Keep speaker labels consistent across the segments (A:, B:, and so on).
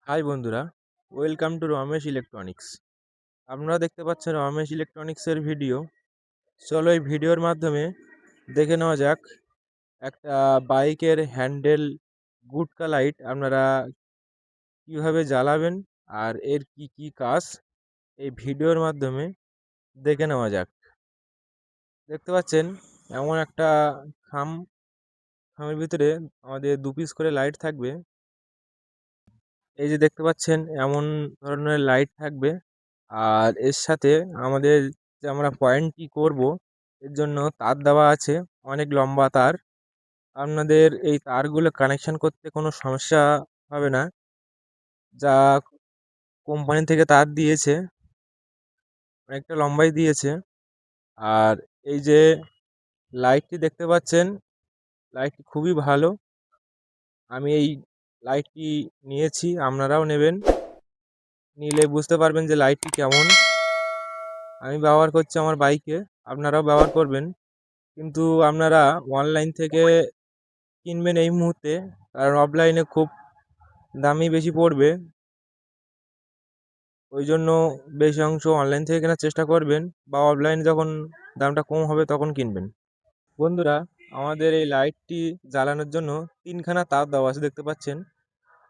A: High বন্ধুরা, welcome to Ramesh electronics. আপনারা দেখতে পাচ্ছেন রমেশ ইলেকট্রনিক্সের ভিডিও। চলো এই ভিডিওর মাধ্যমে দেখে নেওয়া যাক একটা বাইকের হ্যান্ডেল গুটকা লাইট আপনারা কিভাবে জ্বালাবেন আর এর কি কি কাজ এই ভিডিওর মাধ্যমে দেখে নেওয়া যাক। দেখতে পাচ্ছেন এমন একটা খাম খামের ভিতরে আমাদের দু পিস করে লাইট থাকবে। এই যে দেখতে পাচ্ছেন এমন ধরনের লাইট থাকবে। আর এর সাথে আমাদের যে আমরা পয়েন্টটি করব এর জন্য তার দেওয়া আছে, অনেক লম্বা তার। আপনাদের এই তারগুলো কানেকশন করতে কোনো সমস্যা হবে না, যা কোম্পানি থেকে তার দিয়েছে অনেকটা লম্বাই দিয়েছে। আর এই যে লাইটটি দেখতে পাচ্ছেন, লাইটটি খুবই ভালো। আমি এই লাইটটি নিয়েছি, আপনারাও নেবেন, নিলে বুঝতে পারবেন যে লাইটটি কেমন। আমি ব্যবহার করছি আমার বাইকে, আপনারাও ব্যবহার করবেন। কিন্তু আপনারা অনলাইন থেকে কিনবেন এই মুহূর্তে, কারণ অফলাইনে খুব দামি বেশি পড়বে। ওই জন্য বেশি অংশ অনলাইন থেকে কেনার চেষ্টা করবেন, বা অফলাইনে যখন দামটা কম হবে তখন কিনবেন। বন্ধুরা, আমাদের এই লাইটটি জ্বালানোর জন্য তিনখানা তার দেওয়া আছে, দেখতে পাচ্ছেন।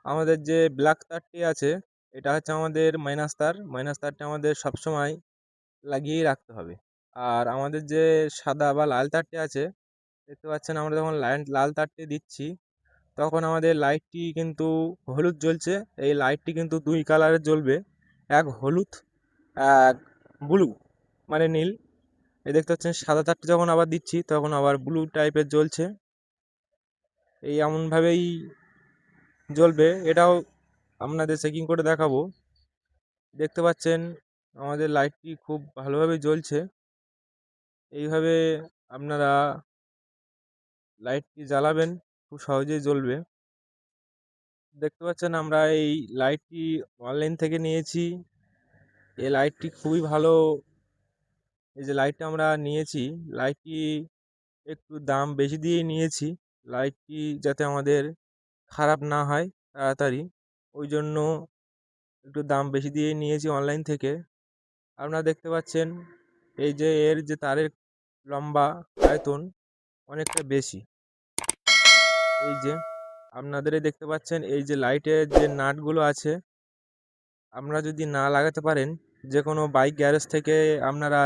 A: আমাদের যে ব্ল্যাক তারটি আছে এটা হচ্ছে আমাদের মাইনাস তার। মাইনাস তারটা আমাদের সবসময় লাগিয়েই রাখতে হবে। আর আমাদের যে সাদা বা লাল তারটি আছে, দেখতে পাচ্ছেন আমরা যখন লাল তারটি দিচ্ছি তখন আমাদের লাইটটি কিন্তু হলুদ জ্বলছে। এই লাইটটি কিন্তু দুই কালারের জ্বলবে, এক হলুদ, এক ব্লু, মানে নীল। এই দেখতে পাচ্ছেন সাদা তারটি যখন আবার দিচ্ছি তখন আবার ব্লু টাইপের জ্বলছে। এই এমনভাবেই জ্বলবে। এটাও আপনাদের চেকিং করে দেখাবো। দেখতে পাচ্ছেন আমাদের লাইটটি খুব ভালোভাবে জ্বলছে। এইভাবে আপনারা লাইটটি জ্বালাবেন, খুব সহজেই জ্বলবে। দেখতে পাচ্ছেন আমরা এই লাইটটি অনলাইন থেকে নিয়েছি। এই লাইটটি খুবই ভালো। এই যে লাইটটা আমরা নিয়েছি, লাইটটি একটু দাম বেশি দিয়ে নিয়েছি, লাইটটি যাতে আমাদের খারাপ না হয় তাড়াতাড়ি। ওই জন্য একটু দাম বেশি দিয়ে নিয়েছি অনলাইন থেকে। আপনারা দেখতে পাচ্ছেন এই যে এর যে তারের লম্বা আয়তন অনেকটা বেশি। এই যে আপনাদের দেখতে পাচ্ছেন এই যে লাইটের যে নাটগুলো আছে, আপনারা যদি না লাগাতে পারেন যে কোনো বাইক গ্যারেজ থেকে আপনারা